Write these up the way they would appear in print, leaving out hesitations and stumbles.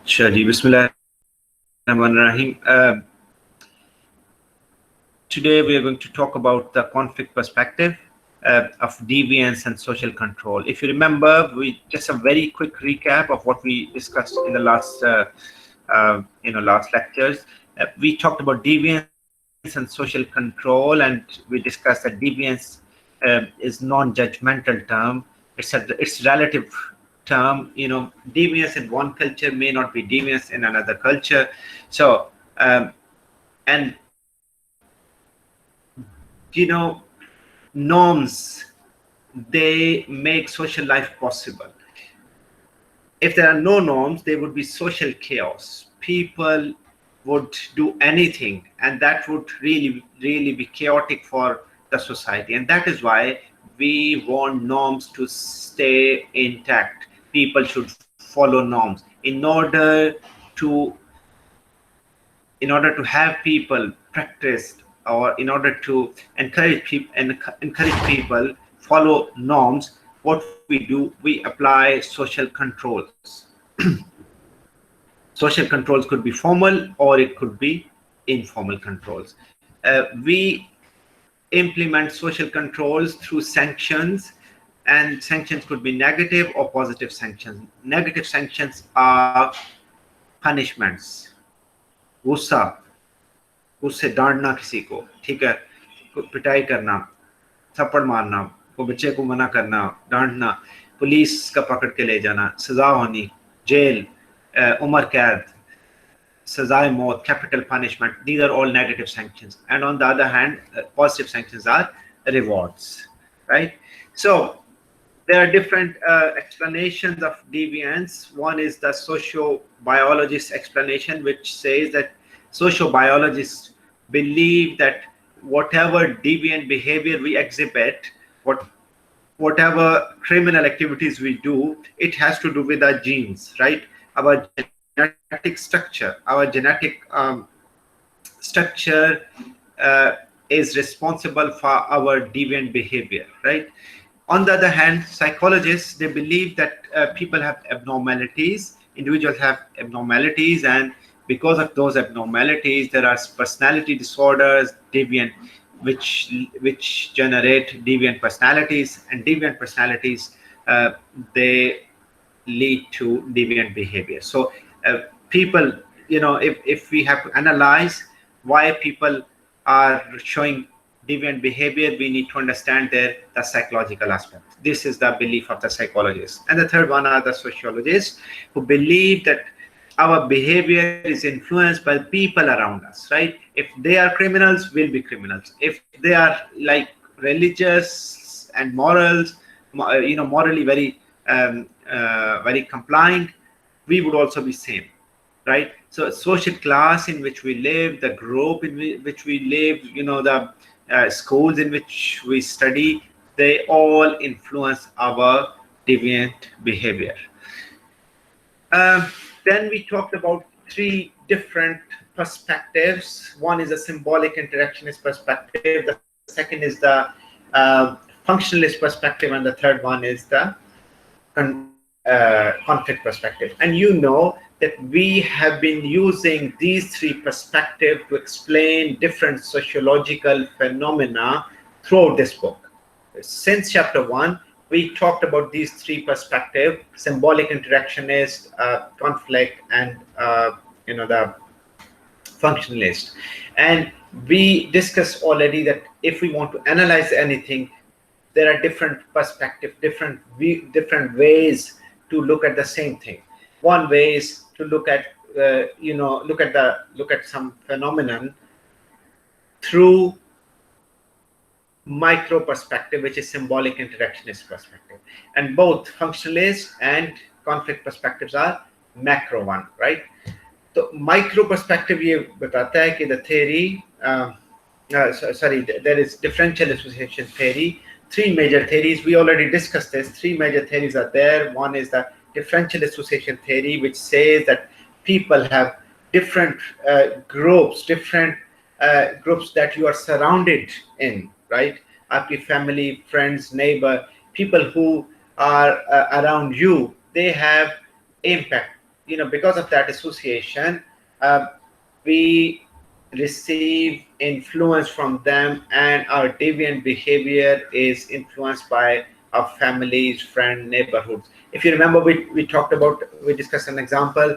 Sure, ji. Bismillahirrahmanirrahim. Today we are going to talk about the conflict perspective of deviance and social control. If you remember, we just a very quick recap of what we discussed in the last last lectures. We talked about deviance and social control, and we discussed that deviance is non-judgmental term. It's relative term. Deviance in one culture may not be deviance in another culture. So and norms, they make social life possible. If there are no norms, there would be social chaos. People would do anything, and that would really be chaotic for the society. And that is why we want norms to stay intact. People should follow norms to in order to have people practice, or in order to encourage people follow norms. What we do, we apply social controls. Social controls could be formal, or it could be informal controls. We implement social controls through sanctions, and sanctions could be negative or positive sanctions. Negative sanctions are punishments. غصہ اس سے ڈانٹنا کسی کو، ٹھیک ہے، پٹائی کرنا، تھپڑ مارنا، کوئی بچے کو منع کرنا، ڈانٹنا، پولیس کا پکڑ کے لے جانا، سزا ہونی، جیل، عمر قید، سزائے موت، capital punishment. These are all negative sanctions. And on the other hand, positive sanctions are rewards, right? So there are different explanations of deviance. One is the sociobiologist explanation, which says that sociobiologists believe that whatever deviant behavior we exhibit, whatever criminal activities we do, it has to do with our genes, right? Our genetic structure, is responsible for our deviant behavior, right? On the other hand, psychologists, they believe that people have abnormalities, individuals have abnormalities, and because of those abnormalities, there are personality disorders, deviant, which generate deviant personalities, and deviant personalities, they lead to deviant behavior. So people, if we have to analyze why people are showing deviant behavior, we need to understand the psychological aspect. This is the belief of the psychologists. And the third one are the sociologists, who believe that our behavior is influenced by people around us, right? If they are criminals, we'll be criminals. If they are like religious and morally very compliant, we would also be same, right? So social class in which we live, the group in which we live, the schools in which we study, they all influence our deviant behavior. Then we talked about three different perspectives. One is a symbolic interactionist perspective, the second is the functionalist perspective, and the third one is the conflict perspective. And that we have been using these three perspectives to explain different sociological phenomena throughout this book. Since chapter 1, we talked about these three perspectives: symbolic interactionist, conflict, and the functionalist. And we discussed already that if we want to analyze anything, there are different perspectives, different ways to look at the same thing. One way is to look at some phenomenon through micro perspective, which is symbolic interactionist perspective, and both functionalist and conflict perspectives are macro one, right? So micro perspective ye batata hai ki the theory there is differential association theory. Three major theories, we already discussed this. Three major theories are there. One is the differential association theory, which says that people have different groups that you are surrounded in, right? Aapki family, friends, neighbor, people who are around you, they have impact. because of that association, we receive influence from them, and our deviant behavior is influenced by our families, friends, neighborhoods. If you remember, we discussed an example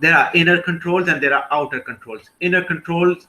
there are inner controls and there are outer controls. Inner controls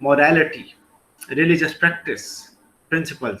morality, religious practice, principles,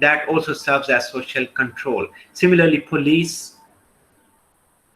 that also serves as social control. Similarly, police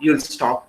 you'll stop.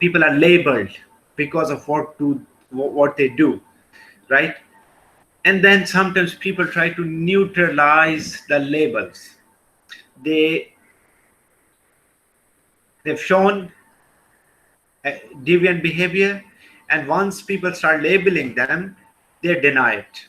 people are labeled because of what they do, right? And then sometimes people try to neutralize the labels. They've shown deviant behavior, and once people start labeling them, they deny it,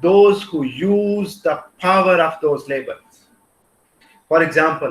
those who use the power of those labels. For example,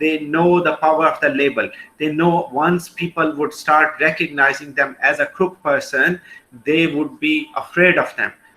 they know the power of the label. They know once people would start recognizing them as a crook person, they would be afraid of them.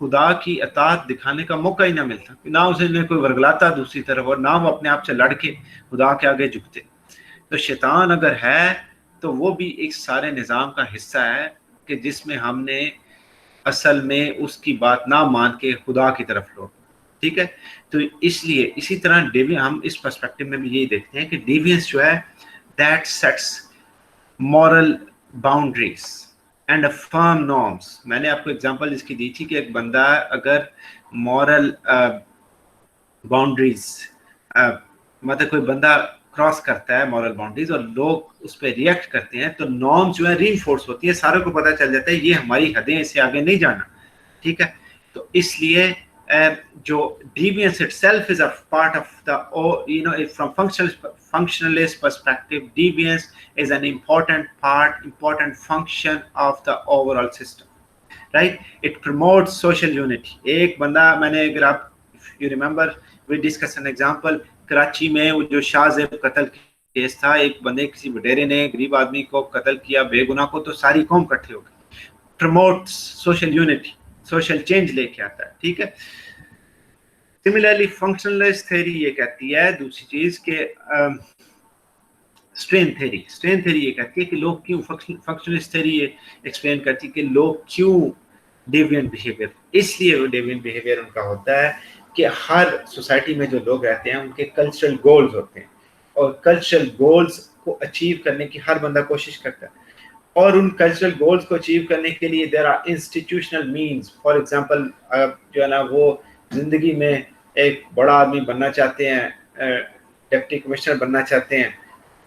خدا کی اطاعت دکھانے کا موقع ہی نہ ملتا، نہ اسے کوئی ورگلاتا دوسری طرف، اور نہ وہ اپنے آپ سے لڑ کے خدا کے آگے جھکتے. تو شیطان اگر ہے تو وہ بھی ایک سارے نظام کا حصہ ہے کہ جس میں ہم نے اصل میں اس کی بات نہ مان کے خدا کی طرف لوٹ. ٹھیک ہے، تو اس لیے اسی طرح ہم اس پرسپیکٹو میں بھی یہی دیکھتے ہیں کہ ڈیوینس جو ہے that sets moral boundaries and affirm norms. میں نے آپ کو ایگزامپل اس کی دی تھی کہ ایک بندہ اگر مورل باؤنڈریز مطلب کوئی بندہ کراس کرتا ہے مورل باؤنڈریز اور لوگ اس پہ ریئیکٹ کرتے ہیں تو نارمز جو ہے ری انفورس ہوتی ہیں، سارے کو پتہ چل جاتا ہے یہ ہماری حدیں، اس سے آگے نہیں جانا. ٹھیک ہے، تو اس لیے جو deviance itself is a part of the, from functionalist perspective, deviance is an important function of the overall system, right? It promotes social unity. ایک بندہ، میں نے اگر آپ if you remember we discussed an example Karachi میں وہ جو شاہ زیب قتل کیس تھا، ایک بندے کسی وڈیرے نے غریب آدمی کو قتل کیا بے گناہ کو، تو ساری قوم اکٹھے ہو گئی. Promotes social unity, social change لے کے آتا ہے. ٹھیک ہے، سملرلی فنکشنلسٹ تھیوری یہ کہتی ہے دوسری چیز کہ اسٹرین تھیوری یہ کہتی ہے کہ لوگ کیوں، فنکشنلسٹ تھیوری یہ ایکسپلین کرتی ہے کہ لوگ کیوں ڈیوینٹ بیہیویئر. اس لیے وہ ڈیوینٹ بیہیویئر ان کا ہوتا ہے کہ ہر سوسائٹی میں جو لوگ رہتے ہیں ان کے کلچرل گولز ہوتے ہیں، اور کلچرل گولز کو اچیو کرنے کی ہر بندہ کوشش کرتا ہے، اور ان کلچرل گولز کو اچیو کرنے کے لیے there are institutional means. For example جو ہے نا وہ زندگی میں ایک بڑا آدمی بننا چاہتے ہیں، ڈپٹی کمشنر بننا چاہتے ہیں،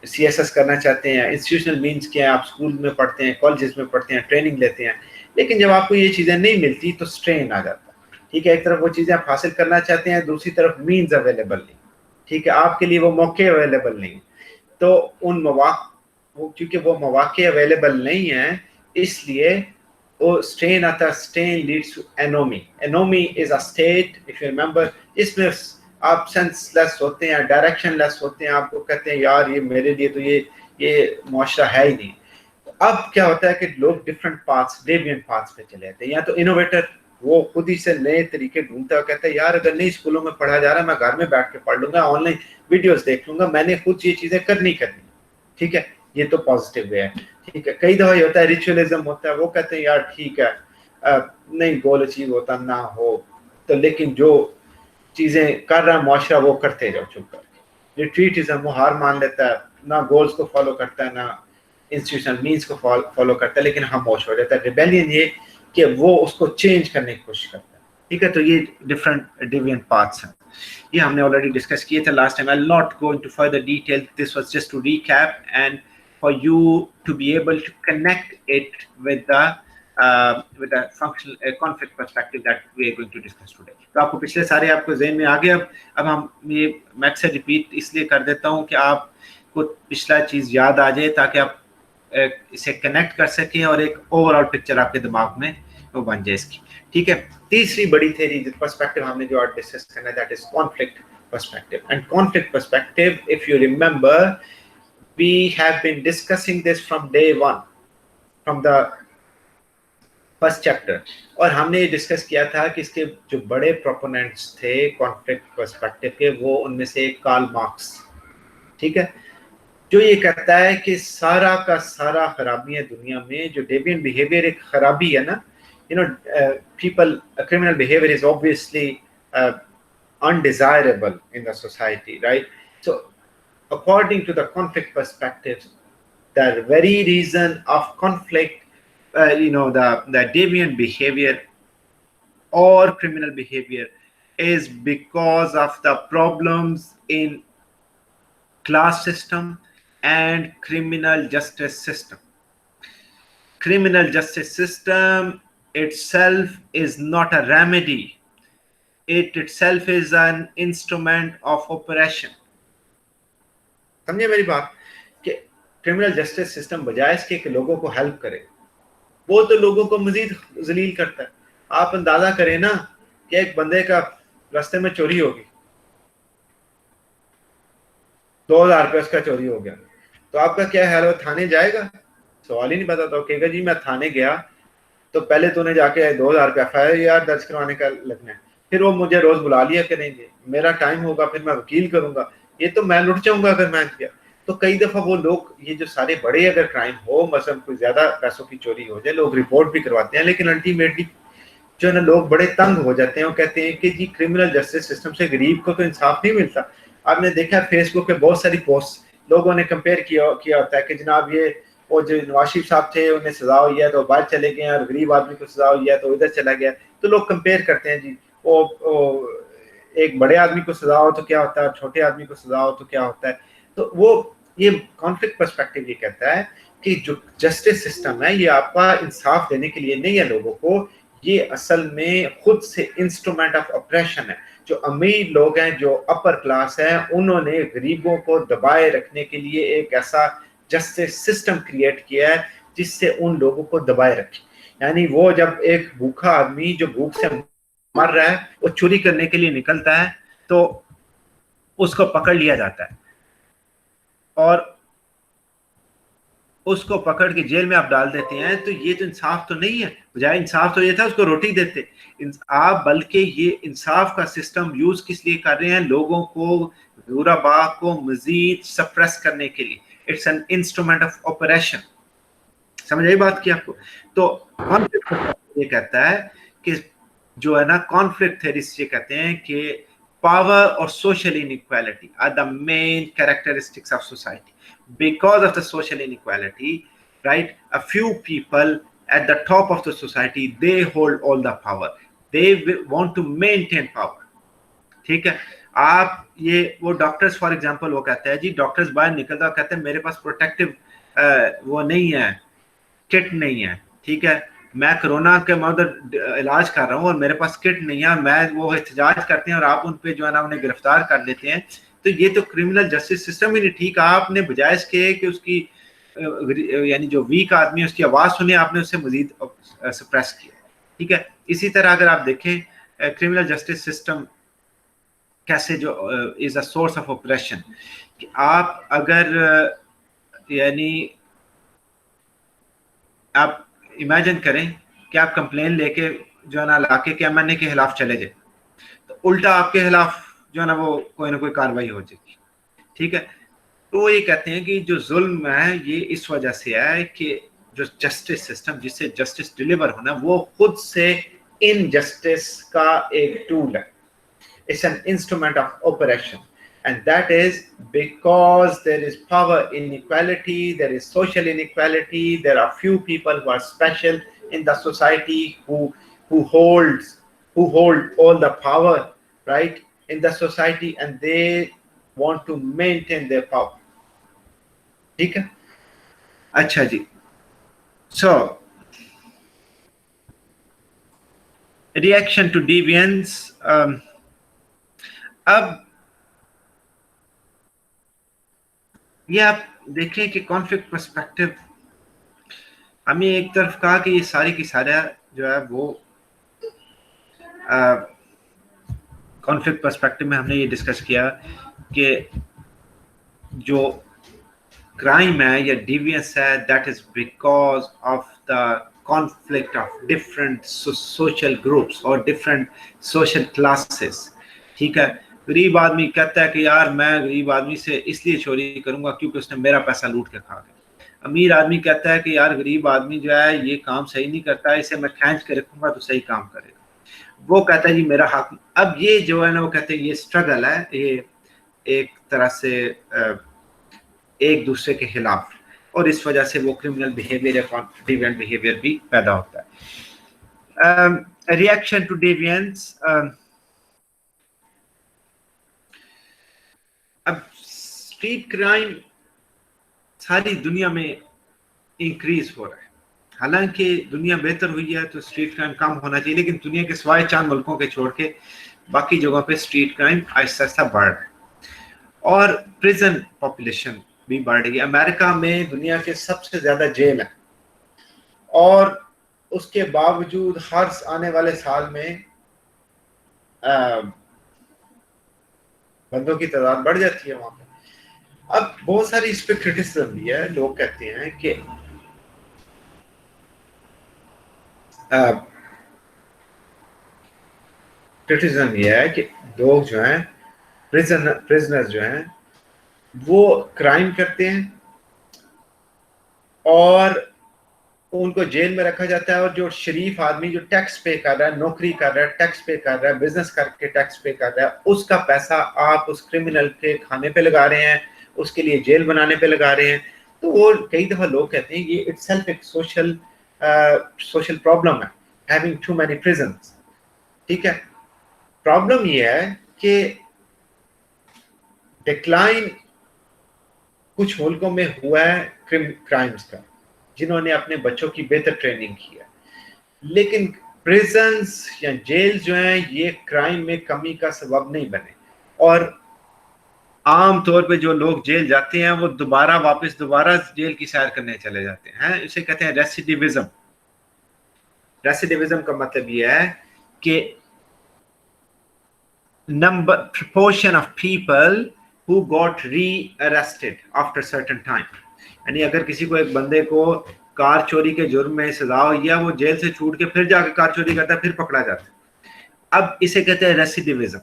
سی ایس ایس کرنا چاہتے ہیں. انسٹیٹیوشنل مینس کیا ہے؟ آپ اسکول میں پڑھتے ہیں، کالجز میں پڑھتے ہیں، ٹریننگ لیتے ہیں، لیکن جب آپ کو یہ چیزیں نہیں ملتی تو اسٹرین آ جاتا ہے. ٹھیک ہے، ایک طرف وہ چیزیں آپ حاصل کرنا چاہتے ہیں، دوسری طرف مینز اویلیبل نہیں. ٹھیک ہے، آپ کے لیے وہ موقع اویلیبل نہیں، تو ان مواقع کیونکہ وہ مواقع اویلیبل نہیں ہیں اس لیے وہ اسٹرین آتا ہے. Strain leads to anomie. Anomie is a state of you remember, اس میں آپ سینس لیس ہوتے ہیں، ڈائریکشن لیس ہوتے ہیں، آپ کو کہتے ہیں یار یہ میرے لیے تو یہ معاشرہ ہے ہی نہیں. اب کیا ہوتا ہے کہ لوگ ڈفرینٹ پاتھس، ڈیوینٹ پاتھس پہ چلے جاتے ہیں. یا تو انوویٹر وہ خود ہی سے نئے طریقے ڈھونڈتا ہے، کہتا ہے یار اگر نہیں اسکولوں میں پڑھا جا رہا میں گھر میں بیٹھ کے پڑھ لوں گا، آن لائن ویڈیوز دیکھ لوں گا، میں نے خود یہ چیزیں کرنی. ٹھیک ہے، یہ تو پازیٹیو وے ہے. ٹھیک ہے، کئی دفعہ یہ ہوتا ہے ریچولیزم ہوتا ہے، وہ کہتے ہیں یار ٹھیک ہے نہیں گول اچیو ہوتا نہ ہو تو، لیکن جو چیزیں کر رہا ہے معاشرہ وہ کرتے جاؤ چپ کر کے. ریٹریٹزم وہ ہار مان لیتا ہے، نہ گولز کو فالو کرتا ہے نہ انسٹیٹیوشنل مینس کو فالو کرتا ہے، لیکن خاموش ہو جاتا ہے. ریبیلین یہ کہ وہ اس کو چینج کرنے کی کوشش کرتا ہے. ٹھیک ہے، تو یہ ڈفرنٹ ڈیوینٹ پاتھس ہیں. یہ ہم نے آلریڈی ڈسکس کیے تھے last time. I'll not go into further detail. This was just to recap and for you to be able to connect it with the functional conflict perspective that we are going to discuss today. تو آپ کو پچھلے سارے آپ کو ذہن میں آگے. اب ہم یہ میں اکثر ریپیٹ اس لیے کر دیتا ہوں کہ آپ کو پچھلا چیز یاد آ جائے تاکہ آپ اسے کنیکٹ کر سکیں اور ایک اوور آل پکچر آپ کے دماغ میں وہ بن جائے اس کی. ٹھیک ہے، تیسری بڑی تھیوری پرسپیکٹو ہم نے جو آج ڈسکس کرنا ہے that is conflict perspective. And conflict perspective, if you remember, we have been discussing this from day one, from the first chapter. اور ہم نے یہ ڈسکس کیا تھا کہ اس کے جو بڑے پروپوننٹس تھے کانفلکٹ پرسپیکٹو کے، وہ ان میں سے ایک کارل مارکس. ٹھیک ہے، جو یہ کہتا ہے کہ سارا کا سارا خرابیاں دنیا میں جو ڈیوینٹ بیہیویئر ایک خرابی ہے نا، people criminal behavior is obviously undesirable in the society, right? So according to the conflict perspective, the very reason of conflict, the deviant behavior or criminal behavior is because of the problems in class system and criminal justice system. Criminal justice system itself is not a remedy. It itself is an instrument of oppression. سمجھے میری بات کہ criminal justice system بجائے اس کے کہ لوگوں کو help کرے، وہ تو لوگوں کو مزید ذلیل کرتا ہے. آپ اندازہ کریں نا کہ ایک بندے کا راستے میں چوری ہوگی، 2000 روپے اس کا چوری ہو گیا، تو آپ کا کیا خیال ہے؟ وہ تھانے جائے گا؟ سوال ہی نہیں بتاتا. کہے گا جی میں تھانے گیا تو پہلے تو انہیں جا کے 2000 روپیہ FIR درج کروانے کا لگنا ہے، پھر وہ مجھے روز بلا لیا کریں گے، میرا ٹائم ہوگا، پھر میں وکیل کروں گا، یہ تو میں لٹ جاؤں گا اگر میں کیا. تو کئی دفعہ وہ لوگ یہ جو سارے بڑے اگر کرائم ہو، مثلا کوئی زیادہ پیسوں کی چوری ہو جائے، لوگ رپورٹ بھی کرواتے ہیں، لیکن الٹیمیٹلی جو ہے نا لوگ بڑے تنگ ہو جاتے ہیں، وہ کہتے ہیں کہ جی کرمنل جسٹس سسٹم سے غریب کو تو انصاف نہیں ملتا. آپ نے دیکھا فیس بک پہ بہت ساری پوسٹ لوگوں نے کمپیئر کیا ہوتا ہے کہ جناب یہ وہ جو نواز شریف صاحب تھے انہیں سزا ہوئی ہے تو باہر چلے گئے، اور غریب آدمی کو سزا ہوئی ہے تو ادھر چلا گیا. تو لوگ کمپیئر کرتے ہیں جی وہ ایک بڑے آدمی کو سزا ہو تو کیا ہوتا ہے، چھوٹے آدمی کو سزا ہو تو کیا ہوتا ہے. تو وہ یہ کانفلکٹ پرسپیکٹو یہ کہتا ہے کہ جو جسٹس سسٹم ہے یہ آپ کا انصاف دینے کے لیے نہیں ہے لوگوں کو، یہ اصل میں خود سے انسٹرومنٹ آف اپریشن ہے. جو امیر لوگ ہیں، جو اپر کلاس ہیں، انہوں نے غریبوں کو دبائے رکھنے کے لیے ایک ایسا جسٹس سسٹم کریٹ کیا ہے جس سے ان لوگوں کو دبائے رکھے. یعنی وہ جب ایک بھوکا آدمی جو بھوک سے مر رہا ہے وہ چوری کرنے کے لیے نکلتا ہے تو اس کو پکڑ لیا جاتا ہے، اور اس کو پکڑ کے جیل میں آپ ڈال دیتے ہیں. تو یہ تو انصاف تو نہیں ہے، بجائے انصاف تو یہ تھا اس کو روٹی دیتے آپ، بلکہ یہ انصاف کا سسٹم یوز کس لیے کر رہے ہیں، لوگوں کو غربا کو مزید سپریس کرنے کے لیے. It's an instrument of operation. سمجھ آئی بات کی آپ کو؟ تو کانفلکٹ یہ کہتا ہے کہ جو ہے نا کانفلکٹ تھیریسٹ یہ کہتے ہیں کہ power or social inequality are the main characteristics of society. Because of the social inequality, right, a few people at the top of the society, they hold all the power. They want to maintain power. ٹھیک ہے. آپ یہ وہ doctors for example وہ کہتے ہیں جی doctors باہر نکلتا کہتے ہیں میرے پاس پروٹیکٹیو وہ نہیں ہے، کٹ نہیں ہے. ٹھیک ہے، میں کرونا کے میں ادھر علاج کر رہا ہوں اور میرے پاس کٹ نہیں ہے، میں وہ احتجاج کرتے ہیں اور آپ ان پہ جو ہے نا انہیں گرفتار کر لیتے ہیں. تو یہ تو کرمنل جسٹس سسٹم ہی نہیں ٹھیک. آپ نے بجائے اس کے کہ اس کی یعنی جو ویک آدمی ہے اس کی آواز سنے، آپ نے اسے مزید سپریس کیا. ٹھیک ہے. اسی طرح اگر آپ دیکھیں کرمنل جسٹس سسٹم کیسے جو از اے سورس آف آپریشن، کہ آپ اگر یعنی آپ امیجن کریں کہ آپ کمپلین لے کے جو ہے نا علاقے کے MNA کے خلاف چلے جائیں تو الٹا آپ کے خلاف جو ہے نا وہ کوئی نہ کوئی کاروائی ہو جائے گی. ٹھیک ہے. تو وہ یہ کہتے ہیں کہ جو ظلم ہے یہ اس وجہ سے ہے کہ جو جسٹس سسٹم جس سے جسٹس ڈیلیور ہونا وہ خود سے انجسٹس کا ایک ٹول ہے. It's an instrument of operation, and that is because there is power inequality, there is social inequality, there are few people who are special in the society who hold all the power, right, in the society, and they want to maintain their power. ٹھیک ہے. اچھا جی. So reaction to deviance. اب یہ آپ دیکھیں کہ conflict perspective ہمیں ایک طرف کہا کہ یہ ساری کی سارا جو ہے وہ کانفلکٹ پرسپیکٹو میں ہم نے یہ ڈسکس کیا کہ جو کرائم ہے یا ڈیوینس ہے that is because of the conflict of different social groups اور ڈفرینٹ سوشل کلاسز. ٹھیک ہے. غریب آدمی کہتا ہے کہ یار میں غریب آدمی سے اس لیے چوری کروں گا کیونکہ اس نے میرا پیسہ لوٹ کے کھا گیا. امیر آدمی کہتا ہے کہ یار غریب آدمی جو ہے یہ کام صحیح نہیں کرتا، اسے میں کھینچ کے رکھوں گا تو صحیح کام کرے گا. وہ کہتا ہے جی میرا حق. اب یہ جو ہے نا وہ کہتے ہیں یہ اسٹرگل ہے، یہ ایک طرح سے ایک دوسرے کے خلاف، اور اس وجہ سے وہ کرمنل بیہیویئر یا ڈیوینٹ بیہیویئر بھی پیدا ہوتا ہے. Reaction to deviance. اب اسٹریٹ کرائم ساری دنیا میں انکریز ہو رہا ہے. حالانکہ دنیا بہتر ہوئی ہے تو اسٹریٹ کرائم کم ہونا چاہیے، لیکن دنیا کے سوائے چند ملکوں کے چھوڑ کے باقی جگہوں پہ اسٹریٹ کرائم آہستہ آہستہ بڑھ رہا ہے. اور پریزن پاپولیشن بھی بڑھ رہی ہے. امریکہ میں دنیا کے سب سے زیادہ جیل ہے، اور اس کے باوجود ہر آنے والے سال میں بندوں کی تعداد بڑھ جاتی ہے وہاں پہ. اب بہت ساری اس پہ کرٹیسزم بھی ہے. لوگ کہتے ہیں کہ کرٹیسزم یہ ہے کہ لوگ جو ہیں پرزنر جو ہیں وہ کرائم کرتے ہیں اور ان کو جیل میں رکھا جاتا ہے، اور جو شریف آدمی جو ٹیکس پے کر رہا ہے، نوکری کر رہا ہے، ٹیکس پے کر رہا ہے، بزنس کر کے ٹیکس پے کر رہا ہے، اس کا پیسہ آپ اس کرمنل کے کھانے پہ لگا رہے ہیں، اس کے لیے جیل بنانے پہ لگا رہے ہیں. تو وہ کئی دفعہ لوگ کہتے ہیں یہ اٹ سیلف ایک سوشل پرابلم ہے، ہیونگ ٹو مینی پرزنس. ٹھیک ہے، پرابلم یہ ہے کہ ڈکلائن کچھ ملکوں میں ہوا ہے کرائمز کا، جنہوں نے اپنے بچوں کی بہتر ٹریننگ کی ہے، لیکن پریزنز یا جیل جو ہیں یہ کرائم میں کمی کا سبب نہیں بنے. اور عام طور پہ جو لوگ جیل جاتے ہیں وہ دوبارہ جیل کی سیر کرنے چلے جاتے ہیں. اسے کہتے ہیں ریسیڈیوزم. ریسیڈیوزم کا مطلب یہ ہے کہ proportion of people who got re-arrested after certain time. یعنی اگر کسی کو ایک بندے کو کار چوری کے جرم میں سزا ہوئی ہے، وہ جیل سے چھوٹ کے پھر جا کے کار چوری کرتا ہے، پھر پکڑا جاتا ہے. اب اسے کہتے ہیں ریسیڈیوزم.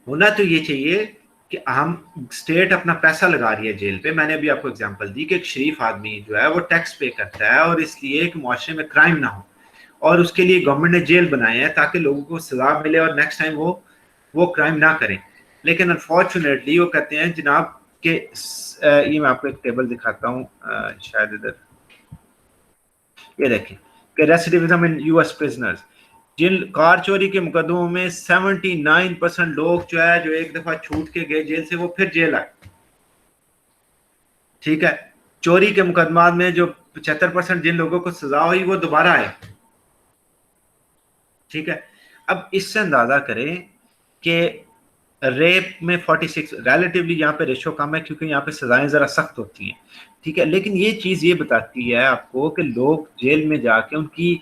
ہونا تو یہ چاہیے کہ ہم اسٹیٹ اپنا پیسہ لگا رہی ہے جیل پہ. میں نے ابھی آپ کو اگزامپل دی کہ ایک شریف آدمی جو ہے وہ ٹیکس پے کرتا ہے اور اس لیے کہ معاشرے میں کرائم نہ ہو، اور اس کے لیے گورنمنٹ نے جیل بنائے ہیں تاکہ لوگوں کو سزا ملے اور نیکسٹ ٹائم وہ کرائم نہ کریں. لیکن انفارچونیٹلی وہ کہتے ہیں جناب کہ یہ میں آپ کو ایک ٹیبل دکھاتا ہوں، شاید ادھر یہ دیکھیں کہ ریسیڈیوزم ان یو ایس پرزنرز. جن کار چوری کے مقدموں میں 79% لوگ جو ہے جو ایک دفعہ چھوٹ کے گئے جیل سے، وہ پھر جیل آئے. ٹھیک ہے، چوری کے مقدمات میں جو 75% جن لوگوں کو سزا ہوئی وہ دوبارہ آئے. ٹھیک ہے، اب اس سے اندازہ کریں کہ ریپ میں 46 ریلیٹیولی یہاں پہ ریشو کم ہے کیونکہ یہاں پہ سزائیں ذرا سخت ہوتی ہیں. ٹھیک ہے، لیکن یہ چیز یہ بتاتی ہے آپ کو کہ لوگ جیل میں جا کے ان کی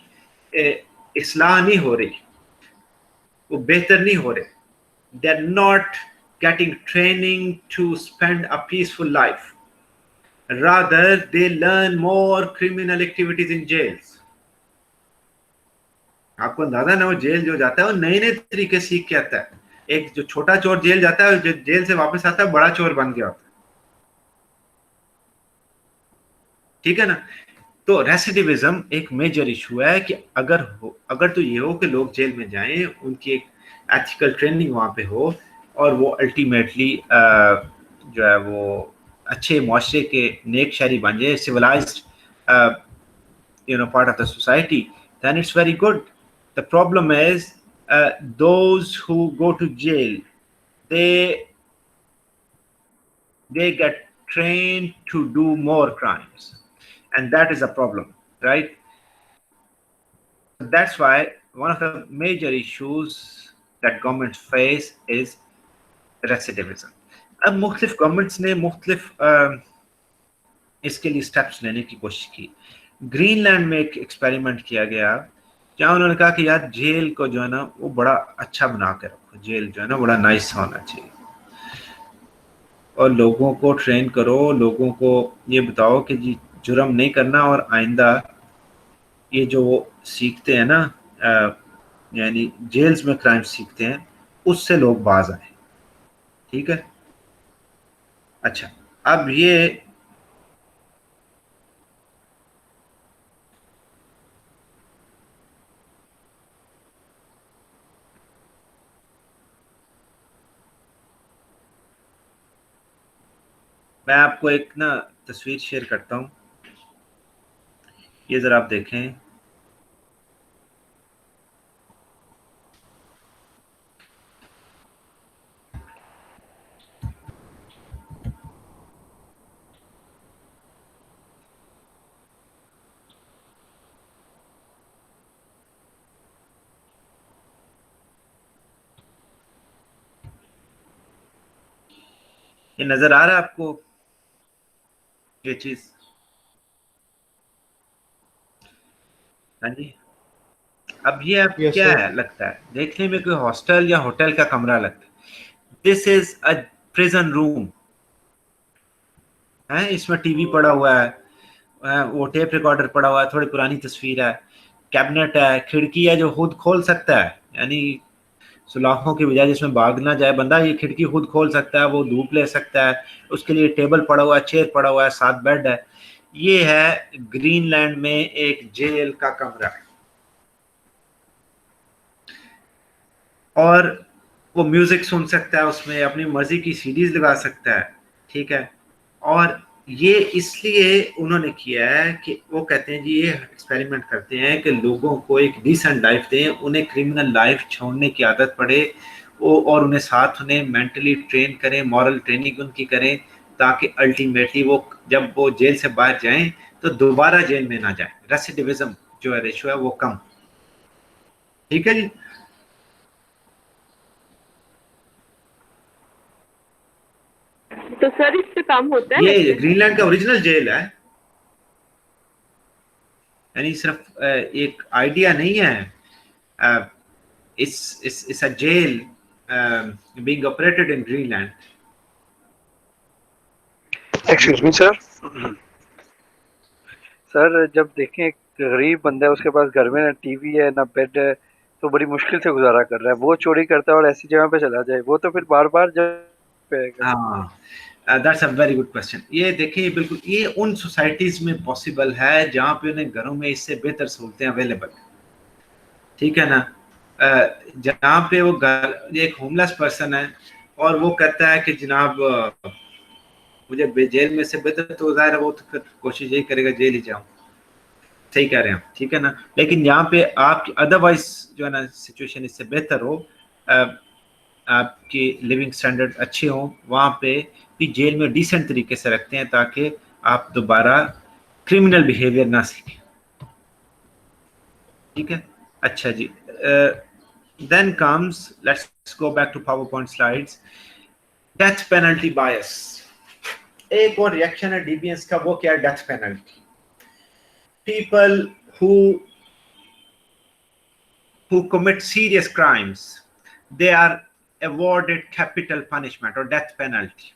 اصلاح نہیں ہو رہی، وہ بہتر نہیں ہو رہے. They are not getting training to spend a peaceful life, rather they learn more criminal activities in jails. آپ کو اندازہ نہ ہو، جیل جو جاتا ہے وہ نئے نئے طریقے سیکھ کے آتا ہے. ایک جو چھوٹا چور جیل جاتا ہے، جو جیل سے واپس آتا ہے بڑا چور بن گیا ہوتا ہے. ٹھیک ہے نا. تو ریسیڈیوزم ایک میجر ایشو ہے کہ اگر تو یہ ہو کہ لوگ جیل میں جائیں، ان کی ایک ایتھیکل ٹریننگ وہاں پہ ہو، اور وہ الٹیمیٹلی جو ہے وہ اچھے معاشرے کے نیک شہری بن جائے، civilized part of the society, then it's very good. The problem is those who go to jail, they get trained to do more crimes, and that is a problem, right? That's why one of the major issues that governments face is recidivism. اب مختلف governments نے مختلف اس کے لیے steps لینے کی کوشش کی. گرین لینڈ میں ایک ایکسپیریمنٹ کیا گیا جہاں انہوں نے کہا کہ یار جیل کو جو ہے نا وہ بڑا اچھا بنا کے رکھو، جیل جو ہے نا بڑا نائس ہونا چاہیے، اور لوگوں کو ٹرین کرو، لوگوں کو یہ بتاؤ کہ جی جرم نہیں کرنا، اور آئندہ یہ جو وہ سیکھتے ہیں نا یعنی جیلز میں کرائم سیکھتے ہیں، اس سے لوگ باز آئیں. ٹھیک ہے. اچھا، اب یہ میں آپ کو ایک نا تصویر شیئر کرتا ہوں، یہ ذرا آپ دیکھیں. یہ نظر آ رہا ہے آپ کو یہ چیز؟ ہاں جی. اب یہ اب کیا ہے لگتا ہے دیکھنے میں کوئی ہاسٹل یا ہوٹل کا کمرہ لگتا ہے. دس از اے پریزن روم ہے، اس میں ٹی وی پڑا ہوا ہے، وہ ٹیپ ریکارڈر پڑا ہوا ہے, تھوڑی پرانی تصویر ہے, کیبنٹ ہے, کھڑکی ہے جو خود کھول سکتا ہے, یعنی سلاخوں کی بجائے جس میں بھاگ نہ جائے بندہ, یہ کھڑکی خود کھول سکتا ہے, وہ دھوپ لے سکتا ہے, اس کے لیے ٹیبل پڑا ہوا ہے, چیئر پڑا ہوا ہے, 7 بیڈ ہے. یہ ہے گرین لینڈ میں ایک جیل کا کمرہ, اور وہ میوزک سن سکتا ہے اس میں, اپنی مرضی کی سیڈیز لگا سکتا ہے, ٹھیک ہے. اور یہ اس لیے انہوں نے کیا ہے کہ وہ کہتے ہیں جی یہ ایکسپیریمنٹ کرتے ہیں کہ لوگوں کو ایک ڈیسنٹ لائف دیں, انہیں کرمنل لائف چھوڑنے کی عادت پڑے, اور انہیں ساتھ انہیں مینٹلی ٹرین کریں, مورل ٹریننگ ان کی کریں, تاکہ الٹیمیٹلی وہ جب وہ جیل سے باہر جائیں تو دوبارہ جیل میں نہ جائیں. ریسیڈیوزم جو ہے ریشو ہے وہ کم. ٹھیک ہے جی. تو سر اس پہ کام ہوتا ہے؟ یہ گرین لینڈ کا اوریجنل جیل ہے, یعنی صرف ایک آئیڈیا نہیں ہے. it's a jail being operated in Greenland. Excuse me sir جب دیکھیں ایک غریب بندہ ہے, اس کے پاس گھر میں نہ ٹی وی ہے نہ بیڈ ہے, تو بڑی مشکل سے گزارا کر رہا ہے, وہ چوری کرتا ہے اور ایسی جگہ پہ چلا جائے, وہ تو پھر بار بار ہاں, that's a very good question. یہ دیکھیں بالکل یہ ان سوسائٹیز میں پاسبل ہے جہاں پہ انہیں گھروں میں اس سے بہتر سہولتیں اویلیبل ہیں, ٹھیک ہے نا. جہاں پہ وہ ایک ہوم لیس پرسن ہے اور وہ کہتا ہے کہ جناب مجھے جیل میں سے بہتر, تو ظاہر ہے وہ تو پھر کوشش یہی کرے گا جیل ہی جاؤں. صحیح کہہ رہے ہیں, ٹھیک ہے نا. لیکن جہاں پہ آپ کی ادروائز جو ہے نا سچویشن اس سے بہتر ہو, آپ کی لیونگ سٹینڈرڈ اچھے ہوں, وہاں پہ بھی جیل میں ڈیسنٹ طریقے سے رکھتے ہیں تاکہ آپ دوبارہ کرمنل بیہیویئر نہ سیکھیں. ٹھیک ہے, اچھا جی. then comes, let's go back to PowerPoint slides, death penalty bias. ایک اور ریئیکشن ہے ڈی بی ایس کا, وہ کیا ہے؟ Death penalty. people who commit serious crimes, they are awarded capital punishment or death penalty.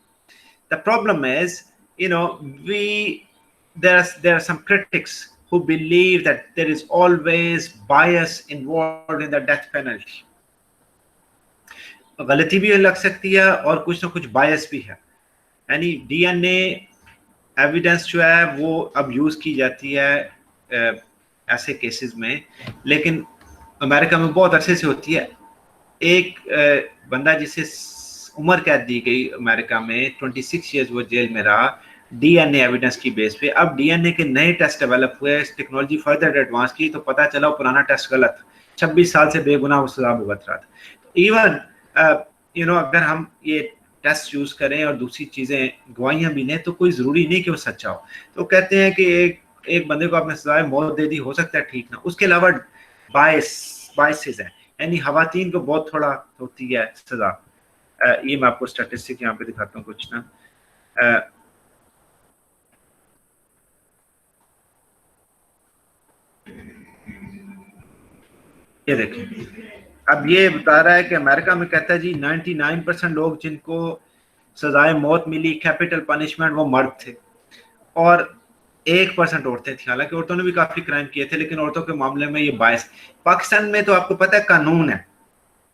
The problem is, there are some critics who believe that there is always bias involved in the death penalty. غلطی بھی لگ سکتی ہے اور کچھ نہ کچھ بایس بھی ہے, یعنی ڈی این اے ایویڈنس جو ہے وہ اب یوز کی جاتی ہے ایسے کیسز میں, لیکن امریکہ میں بہت عرصے سے ہوتی ہے. ایک بندہ جسے عمر قید دی گئی امریکہ میں, 26 ایئرز وہ جیل میں رہا ڈی این اے ایویڈنس کی بیس پہ. اب ڈی این اے کے نئے ٹیسٹ ڈیولپ ہوئے, ٹیکنالوجی فردر ایڈوانس کی, تو پتہ چلا پرانا ٹیسٹ غلط, 26 سال سے بے گناہ وہ سزا بھگت رہا تھا. ایون اگر ہم یہ ٹیسٹ یوز کریں اور دوسری چیزیں گواہیاں بھی لیں تو کوئی ضروری نہیں کہ وہ سچا ہو. تو کہتے ہیں کہ ایک بندے کو آپ نے سزائے موت دے دی, ہو سکتا ہے ٹھیک نہ. اس کے علاوہ بائسز ہیں, یعنی خواتین کو بہت تھوڑا ہوتی ہے سزا. یہ میں آپ کو اسٹیٹسٹک یہاں پہ دکھاتا ہوں کچھ نا. یہ دیکھیں, اب یہ بتا رہا ہے کہ امریکہ میں کہتا ہے جی 99% لوگ جن کو سزائے موت ملی کیپٹل پنشمنٹ وہ مرد تھے, اور 1% عورتیں تھیں. حالانکہ عورتوں نے بھی کافی کرائم کیے تھے, لیکن عورتوں کے معاملے میں یہ باعث. پاکستان میں تو آپ کو پتہ ہے قانون ہے,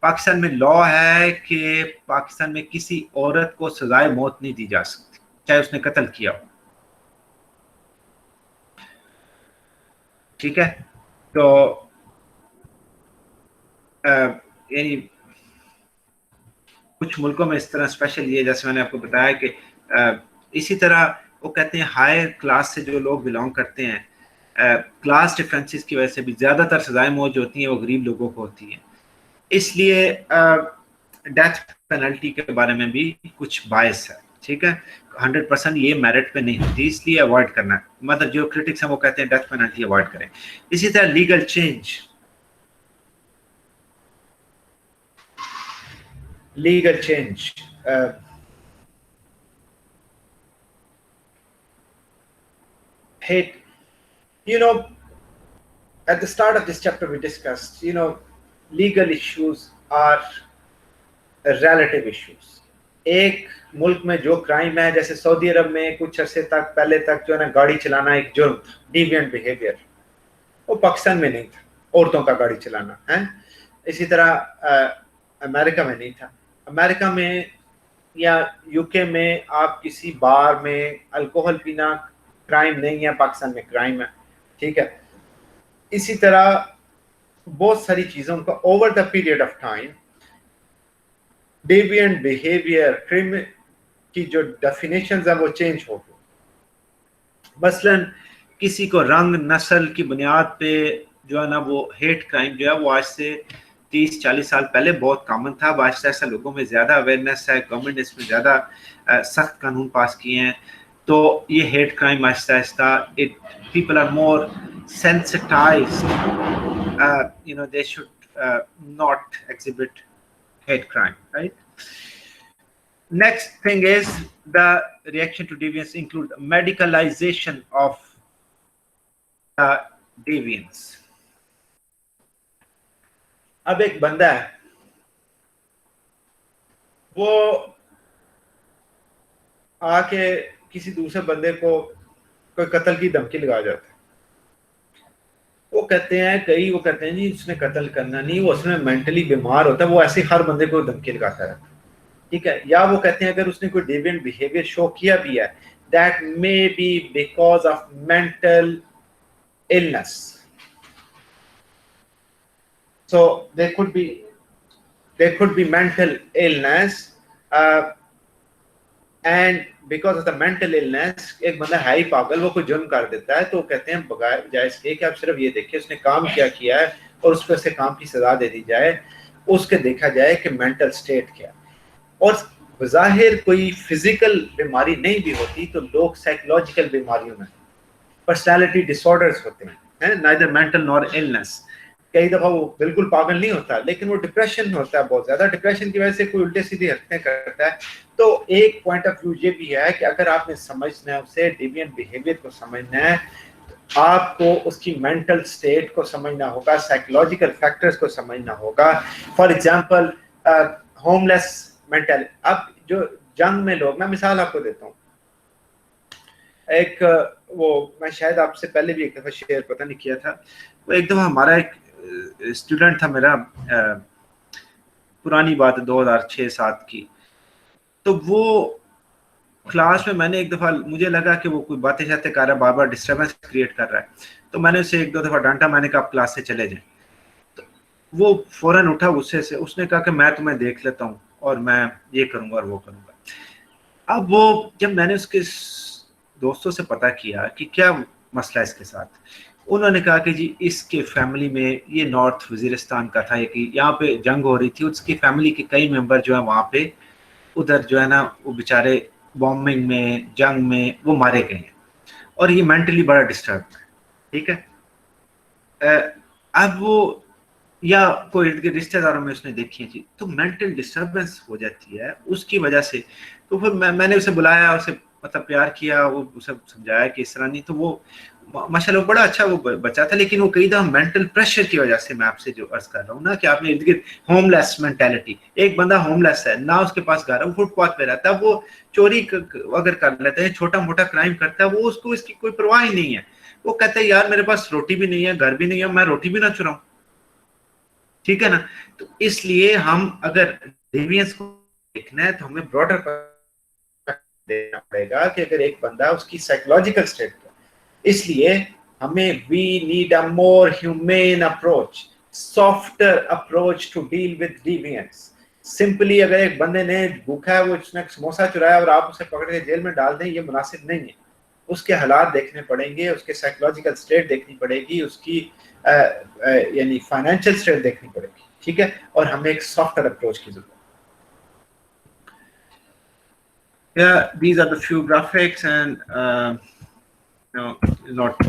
پاکستان میں لا ہے کہ پاکستان میں کسی عورت کو سزائے موت نہیں دی جا سکتی چاہے اس نے قتل کیا ہو. ٹھیک ہے, تو یعنی کچھ ملکوں میں اس طرح اسپیشل یہ, جیسے میں نے آپ کو بتایا کہ اسی طرح وہ کہتے ہیں ہائر کلاس سے جو لوگ بلانگ کرتے ہیں, کلاس ڈفرینسز کی وجہ سے بھی زیادہ تر سزائیں موت جو ہوتی ہیں وہ غریب لوگوں کو ہوتی ہیں. اس لیے ڈیتھ پینلٹی کے بارے میں بھی کچھ باعث ہے. ٹھیک ہے, 100% یہ میرٹ پہ نہیں ہوتی, اس لیے اوائڈ کرنا ہے. مطلب جو کرٹکس ہیں وہ کہتے ہیں ڈیتھ پینلٹی اوائڈ کریں. اسی طرح legal change, legal change. Hate, at the start of this chapter we discussed, legal issues are relative issues. ایک ملک میں جو کرائم ہے، جیسے سعودی عرب میں کچھ عرصے تک پہلے تک جو ہے نا گاڑی چلانا ایک جرم تھا، ڈیوینٹ بیہیویئر، وہ پاکستان میں نہیں تھا، عورتوں کا گاڑی چلانا ہے. اسی طرح امریکہ میں نہیں تھا. امریکہ میں یا یو کے میں آپ کسی بار میں الکوہل پینا کرائم نہیں ہے، پاکستان میں کرائم ہے. ٹھیک ہے. اسی طرح بہت ساری چیزوں کا over the period of time deviant behaviour crime کی جو ڈیفینیشنز ہیں وہ چینج ہو گئی. مثلاً کسی کو رنگ نسل کی بنیاد پہ جو ہے نا وہ ہیٹ کرائم جو ہے وہ آج سے 30-40 سال پہلے بہت کامن تھا. اب آہستہ آہستہ لوگوں میں زیادہ اویئرنیس ہے، گورنمنٹ اس میں زیادہ سخت قانون پاس کیے ہیں، تو یہ ہیٹ کرائم آہستہ آہستہ people are more sensitized, they should not exhibit hate crime, right? Next thing is the reaction to deviance include medicalization of deviance. اب ایک بندہ ہے، وہ آ کے کسی دوسرے بندے کو کوئی قتل کی دھمکی لگا جاتا ہے. وہ کہتے ہیں وہ کہتے ہیں جی اس نے قتل کرنا نہیں، وہ اس میں مینٹلی بیمار ہوتا ہے، وہ ایسے ہر بندے کو دھمکی لگاتا رہتا ہے. ٹھیک ہے. یا وہ کہتے ہیں اگر اس نے کوئی ڈیوینٹ بیہیویئر شو کیا بھی ہے that may be because of mental illness. So there could be mental illness and because of the mental illness ایک بندہ ہے ہی پاگل، وہ کوئی جرم کر دیتا ہے، تو کہتے ہیں بغیر جائز کے کہ آپ صرف یہ دیکھیں اس نے کام کیا ہے اور اس پہ اسے کام کی سزا دے دی جائے، اس کے دیکھا جائے کہ mental state کیا. اور بظاہر کوئی فزیکل بیماری نہیں بھی ہوتی تو لوگ سائیکولوجیکل بیماریوں میں پرسنالٹی ڈس آرڈرز ہوتے ہیں، neither mental nor illness. کئی دفعہ وہ بالکل پاگل نہیں ہوتا لیکن وہ ڈپریشن میں ہوتا ہے، بہت زیادہ ڈپریشن کی وجہ سے کوئی الٹے سیدھی حرکتیں کرتا ہے. تو ایک پوائنٹ آف ویو یہ بھی ہے کہ اگر آپ نے سمجھنا ہے اسے ڈیوینٹ بیہیویئر کو سمجھنا ہے، آپ کو اس کی مینٹل سٹیٹ کو سمجھنا ہوگا، سائیکولوجیکل فیکٹرز کو سمجھنا ہوگا. For example home less mental. اب جو جنگ میں لوگ، میں مثال آپ کو دیتا ہوں، ایک وہ میں شاید آپ سے پہلے بھی ایک دفعہ شیئر پتہ نہیں کیا تھا، وہ ایک دفعہ ہمارا ایک اسٹوڈنٹ تھا میرا، پرانی بات 2006-07 کی، تو وہ کلاس میں نے ایک دفعہ مجھے لگا کہ وہ کوئی باتیں شاتیں کر رہا ہے، بار بار ڈسٹربنس کریٹ کر رہا ہے، تو میں نے اسے 1-2 دفعہ ڈانٹا. میں نے کہا آپ کلاس سے چلے جائیں. تو وہ فوراً اٹھا غصے سے، اس نے کہا کہ میں تمہیں دیکھ لیتا ہوں اور میں یہ کروں گا اور وہ کروں گا. اب وہ جب میں نے اس کے دوستوں سے پتہ کیا کہ کیا مسئلہ اس کے ساتھ، انہوں نے کہا کہ جی اس کے فیملی میں، یہ نارتھ وزیرستان کا تھا، کہ یہاں پہ جنگ ہو رہی تھی، اس کی فیملی کے کئی ممبر جو ہیں وہاں پہ ادھر جو ہے نا وہ بیچارے بامبنگ میں، جنگ میں وہ مارے گئے ہیں، اور یہ مینٹلی بڑا ڈسٹرب ہے. ٹھیک ہے. اب وہ یا کوئی رشتہ داروں میں اس نے دیکھی تھی، تو مینٹل ڈسٹربنس ہو جاتی ہے اس کی وجہ سے. تو پھر میں نے اسے بلایا، اسے مطلب پیار کیا، وہ اسے سمجھایا کہ اس طرح نہیں. تو وہ ماشاءاللہ بڑا اچھا وہ بچہ تھا، لیکن وہ کئی دفعہ مینٹل پریشر کی وجہ سے، میں آپ سے جو عرض کر رہا ہوں نا کہ آپ نے ارد گرد ہوم لیس مینٹیلٹی، ایک بندہ ہوم لیس ہے، نہ اس کے پاس گھر ہے، وہ فٹ پاتھ پہ رہتا ہے، وہ چوری اگر کر لیتا ہے، چھوٹا موٹا کرائم کرتا ہے، وہ اس کو اس کی کوئی پرواہ ہی نہیں ہے. وہ کہتا ہے یار میرے پاس روٹی بھی نہیں ہے، گھر بھی نہیں ہے، میں روٹی بھی نہ چراؤں. ٹھیک ہے نا. تو اس لیے ہم اگر ڈیوینس کو دیکھنا ہے تو ہمیں براڈر دینا پڑے گا کہ اگر ایک بندہ اس کی سائیکولوجیکل سٹیٹ کا، اس لیے ہمیں we need a more humane approach, softer approach to deal with deviance. Simply اگر ایک بندے نے بھوکا ہے، وہ اس نے سموسا چرایا اور آپ اسے پکڑ کے جیل میں ڈال دیں، یہ مناسب نہیں ہے. اس کے حالات دیکھنے پڑیں گے، اس کے سائیکولوجیکل سٹیٹ دیکھنی پڑے گی، اس کی یعنی فائنینشیل سٹیٹ دیکھنی پڑے گی. ٹھیک ہے. اور ہمیں ایک سافٹر اپروچ کی ضرورت ہے. Yeah, these are the few graphics and not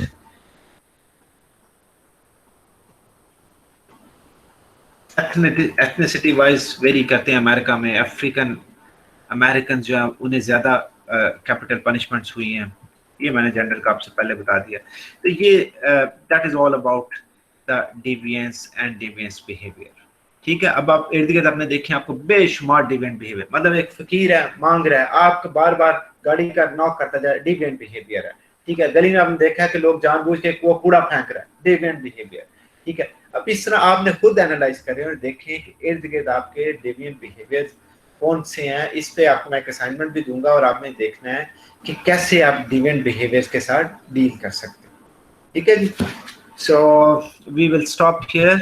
ethnicity wise vary کرتے ہیں. امریکہ میں افریقن امریکن جو ہیں انہیں زیادہ کیپٹل پنشمنٹس ہوئی ہیں. یہ میں نے جنرل کا آپ سے پہلے بتا دیا. تو یہ that is all about the deviance and deviance behaviour. ٹھیک ہے. اب آپ ارد گرد اپنے دیکھیں آپ کو بے شمار ڈیوینٹ بہیویئر, مطلب ایک فقیر ہے مانگ رہا ہے, آپ کو بار بار گاڑی کا ناک کرتا جائے, ڈیوینٹ بہیویئر ہے. ٹھیک ہے. گلی میں آپ نے دیکھا ہے کہ لوگ جان بوجھ کے وہ کوڑا پھینک رہا ہے, ڈیوینٹ بہیویئر. ٹھیک ہے. اب اس طرح آپ نے خود اینالائز کریں اور دیکھیں کہ ارد گرد آپ کے ڈیوینٹ بہیویئر کون سے ہیں. اس پہ آپ کو میں ایک اسائنمنٹ بھی دوں گا اور آپ نے دیکھنا ہے کہ کیسے آپ ڈیوینٹ بہیویئر کے ساتھ ڈیل کر سکتے ہیں. ٹھیک ہے جی. سو وی ول اسٹاپ ہیئر.